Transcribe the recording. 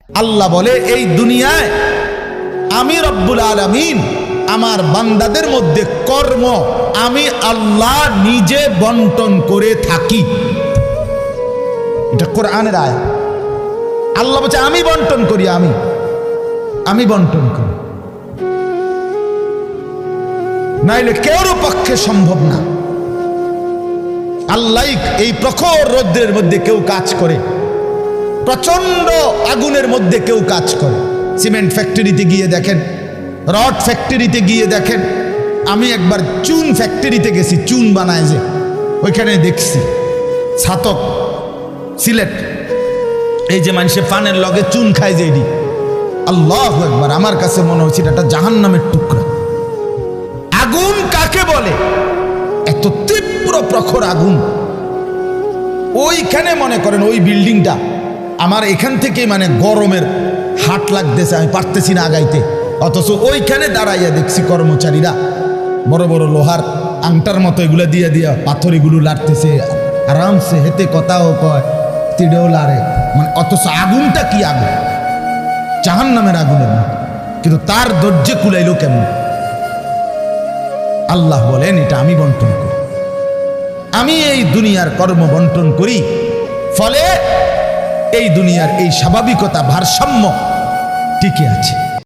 আল্লাহ বলে এই দুনিয়ায় আমি রব্বুল আলামিন আমার বান্দাদের মধ্যে কর্ম আমি আল্লাহ নিজে বন্টন করে থাকি। এটা কোরআনের আয়াত। আল্লাহ বলছে আমি বন্টন করি, আমি বন্টন করি, নাইলে কেউর পক্ষে সম্ভব না। আল্লাহ এই প্রখর রৌদ্রের মধ্যে কেউ কাজ করে, প্রচন্ড আগুনের মধ্যে কেউ কাজ করে। সিমেন্ট ফ্যাক্টরিতে গিয়ে দেখেন, রড ফ্যাক্টরিতে গিয়ে দেখেন। আমি একবার চুন ফ্যাক্টরিতে গেছি, চুন বানায় যে, ওইখানে দেখছি ছাতক সিলেট, এই যে মানুষে পানের লগে চুন খায় যে, এটি আল্লাহু আকবার, আমার কাছে মনে হচ্ছে এটা একটা জাহান্নামের টুকরা। আগুন কাকে বলে? এত তীব্র প্রখর আগুন। ওইখানে মনে করেন ওই বিল্ডিংটা আমার এখান থেকে মানে গরমের হাট লাগতেছে, আমি পারতেছি না আগাইতে, অথচ ওইখানে দাঁড়াইয়া দেখছি কর্মচারীরা বড় বড় লোহার আংটার মতো এগুলো দিয়ে দিয়া পাথর এগুলো লাড়তেছে আরামসে, হেতে কথাও কয়, তিড়েও লাড়ে, মানে অথচ আগুনটা কি আগুন, জাহান্নামের আগুনের মতো। কিন্তু তার ধৈর্য কুলাইলো কেমন? আল্লাহ বলেন এটা আমি বন্টন করি, আমি এই দুনিয়ার কর্ম বন্টন করি, ফলে এই দুনিয়ার এই স্বাভাবিকতা ভারসাম্য টিকে আছে।